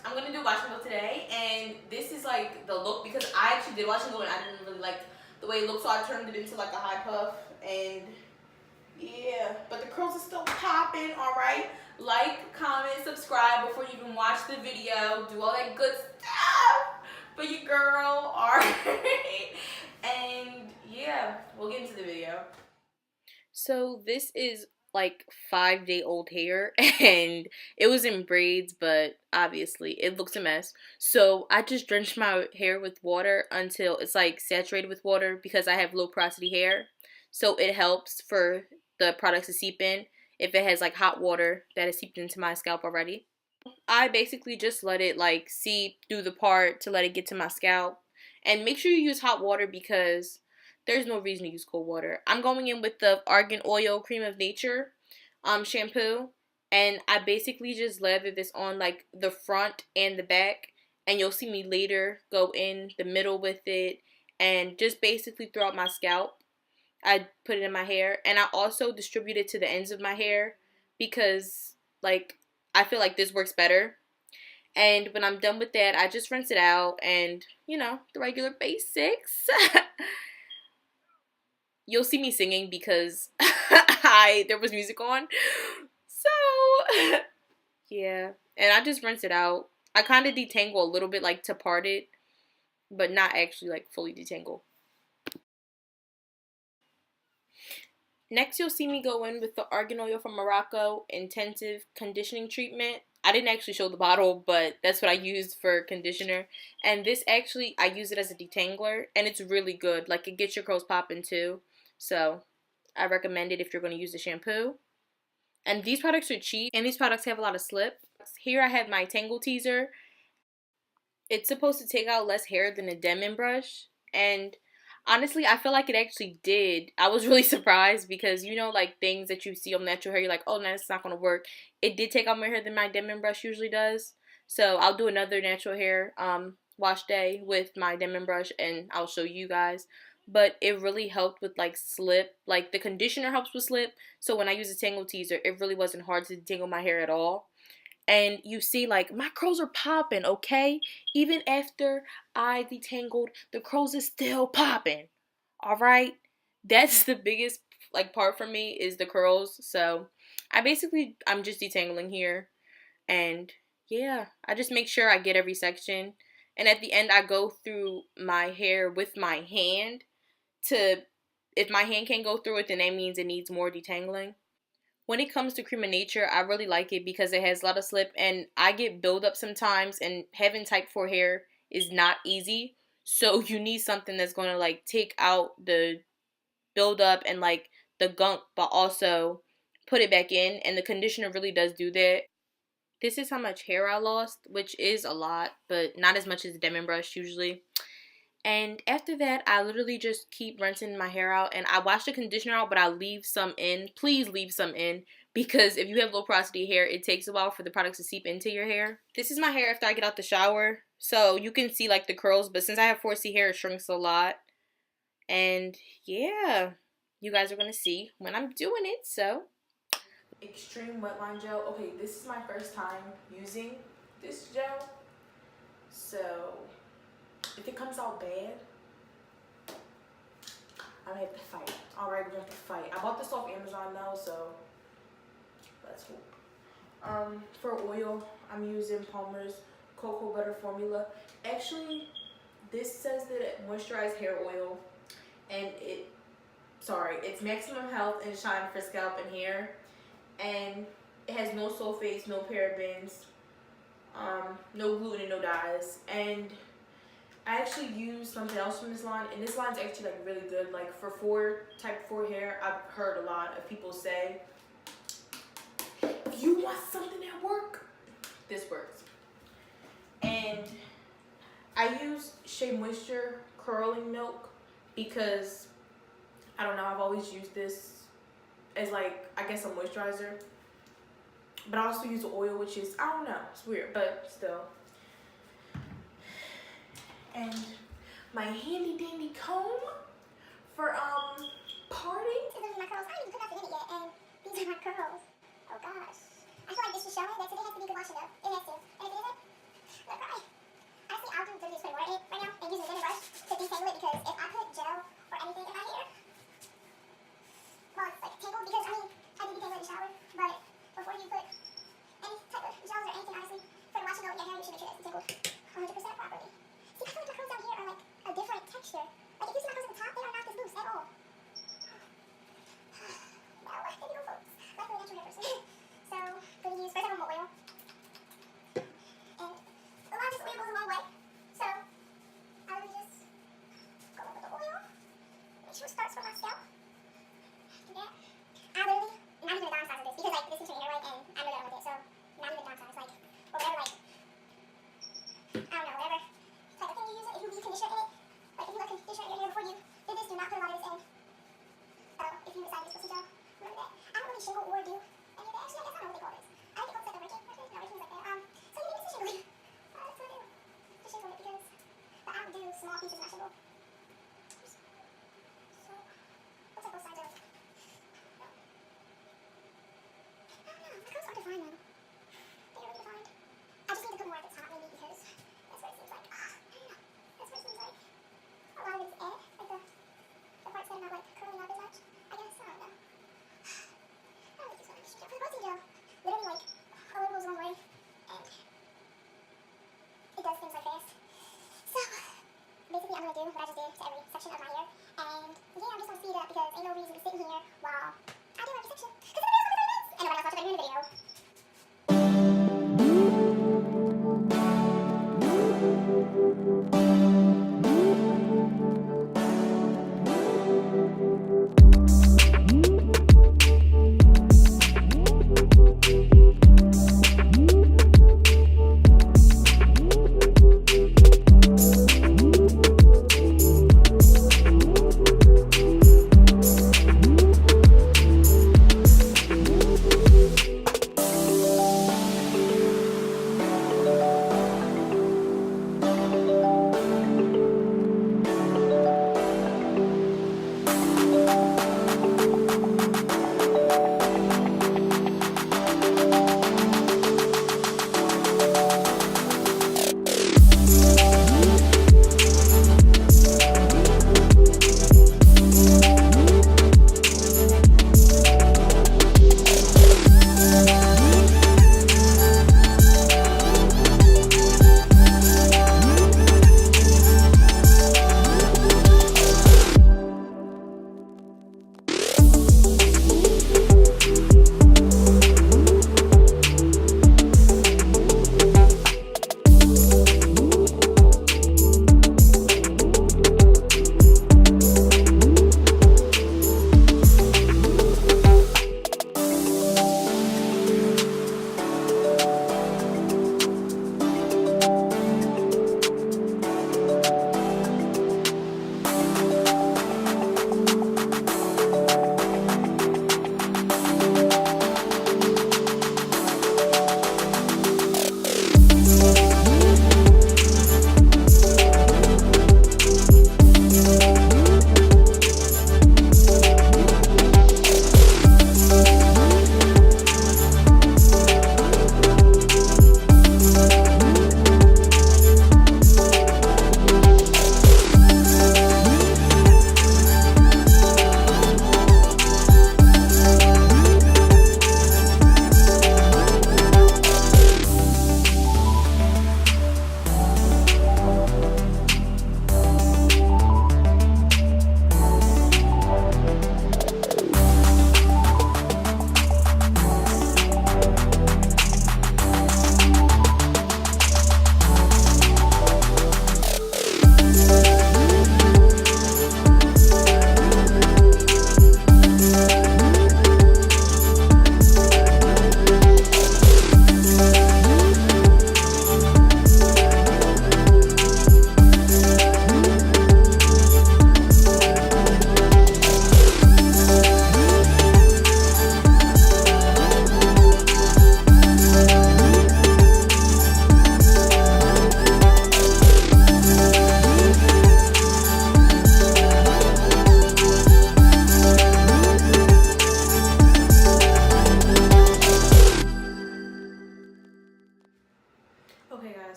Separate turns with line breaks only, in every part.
I'm gonna do wash and go today, and this is like the look because I actually did wash and go and I didn't really like the way it looked, so I turned it into like a high puff, and yeah, but the curls are still popping. All right, like, comment, subscribe before you even watch the video. Do all that good stuff for your girl. All right, and yeah, we'll get into the video. So this is like 5-day-old hair and it was in braids, but obviously it looks a mess. So I just drenched my hair with water until it's like saturated with water because I have low porosity hair. So it helps for the products to seep in if it has like hot water that has seeped into my scalp already. I basically just let it like seep through the part to let it get to my scalp. And make sure you use hot water because there's no reason to use cold water. I'm going in with the Argan Oil Cream of Nature shampoo. And I basically just lather this on like the front and the back. And you'll see me later go in the middle with it. And just basically throughout my scalp. I put it in my hair. And I also distribute it to the ends of my hair. Because like I feel like this works better. And when I'm done with that, I just rinse it out and, you know, the regular basics. You'll see me singing because there was music on. So, yeah. And I just rinse it out. I kind of detangle a little bit, like to part it, but not actually like fully detangle. Next, you'll see me go in with the Argan Oil from Morocco Intensive Conditioning Treatment. I didn't actually show the bottle, but that's what I used for conditioner. And this actually, I use it as a detangler, and it's really good. Like, it gets your curls popping too. So, I recommend it if you're going to use the shampoo. And these products are cheap, and these products have a lot of slip. Here I have my Tangle Teaser. It's supposed to take out less hair than a Denman brush, and honestly, I feel like it actually did. I was really surprised because, you know, like things that you see on natural hair, you're like, oh, no, it's not going to work. It did take out more hair than my Denman brush usually does. So I'll do another natural hair wash day with my Denman brush and I'll show you guys. But it really helped with like slip. Like the conditioner helps with slip. So when I use a Tangle Teaser, it really wasn't hard to detangle my hair at all. And you see, like, my curls are popping, okay? Even after I detangled, the curls is still popping, all right? That's the biggest, like, part for me is the curls. So, I'm just detangling here. And, yeah, I just make sure I get every section. And at the end, I go through my hair with my hand to, if my hand can't go through it, then that means it needs more detangling. When it comes to Creme of Nature, I really like it because it has a lot of slip and I get buildup sometimes and having type 4 hair is not easy. So you need something that's going to like take out the buildup and like the gunk but also put it back in, and the conditioner really does do that. This is how much hair I lost, which is a lot, but not as much as the Denman brush usually. And after that, I literally just keep rinsing my hair out. And I wash the conditioner out, but I leave some in. Please leave some in. Because if you have low porosity hair, it takes a while for the products to seep into your hair. This is my hair after I get out the shower. So you can see like the curls. But since I have 4C hair, it shrinks a lot. And yeah, you guys are going to see when I'm doing it. So, Extreme Wetline Gel. Okay, this is my first time using this gel. So if it comes out bad, I'm gonna have to fight. Alright, we're gonna have to fight. I bought this off Amazon now, so let's hope. For oil, I'm using Palmer's Cocoa Butter Formula. Actually, this says that it moisturized hair oil, and it's maximum health and shine for scalp and hair, and it has no sulfates, no parabens, no gluten, and no dyes. And I actually used something else from this line, and this line's actually like really good. Like for type 4 hair, I've heard a lot of people say, if you want something that works, this works. And I use Shea Moisture Curling Milk because, I don't know, I've always used this as like, I guess a moisturizer. But I also use oil, which is, I don't know, it's weird, but still. And my handy dandy comb for parting.
These are my curls. I haven't even put nothing in it yet, and these are my curls. Oh gosh. I feel like this should show it that today has to be good wash and go. It has to. And if it isn't,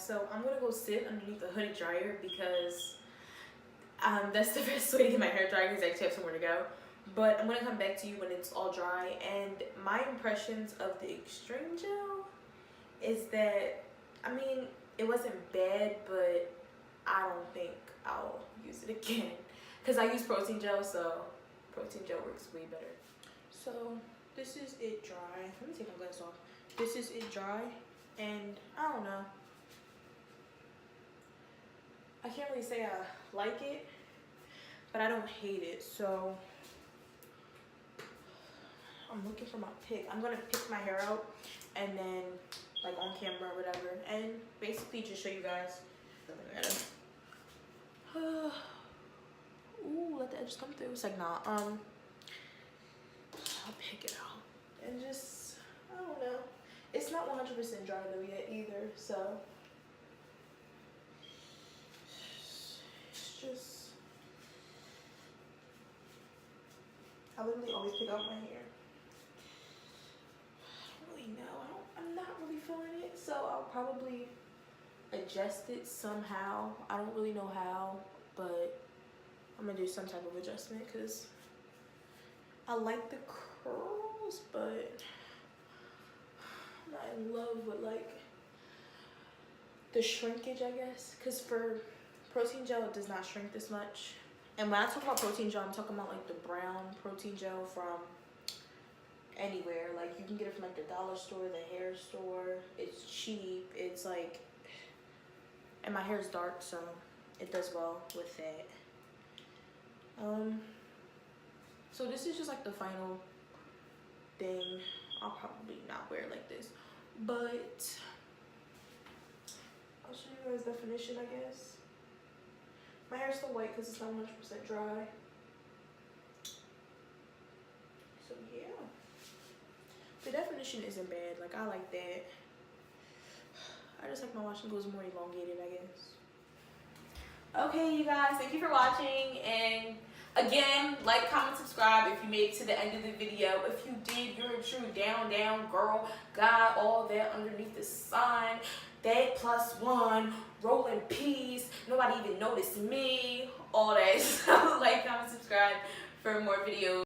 so I'm gonna go sit underneath the hooded dryer because that's the best way to get my hair dry because I actually have somewhere to go. But I'm gonna come back to you when it's all dry. And my impressions of the extreme gel is that, I mean, it wasn't bad, but I don't think I'll use it again because I use protein gel, so protein gel works way better. So this is it dry. Let me take my glasses off. This is it dry, and I don't know. I can't really say I like it, but I don't hate it. So I'm looking for my pick. I'm gonna pick my hair out and then like on camera or whatever, and basically just show you guys. Ooh, let the edges come through. It's like nah. I'll pick it out and just, I don't know. It's not 100% dry though yet either, so it's just, I literally always pick out my hair. I don't really know. I'm not really feeling it, so I'll probably adjust it somehow. I don't really know how, but I'm gonna do some type of adjustment because I like the curls, but I'm not in love with like the shrinkage, I guess, because for protein gel it does not shrink this much. And when I talk about protein gel, I'm talking about like the brown protein gel from anywhere. Like you can get it from like the dollar store, the hair store. It's cheap. It's like, and my hair is dark, so it does well with that. So this is just like the final thing. I'll probably not wear it like this, but I'll show you guys definition, I guess. My hair's still white because it's not 100% dry. So yeah, the definition isn't bad. Like I like that. I just like my wash and goes more elongated, I guess. Okay, you guys, thank you for watching, and again, like, comment, subscribe if you made it to the end of the video. If you did, you're a true down girl. Got all that underneath the sun. That +1, rolling peas. Nobody even noticed me. All that. So like, comment, subscribe for more videos.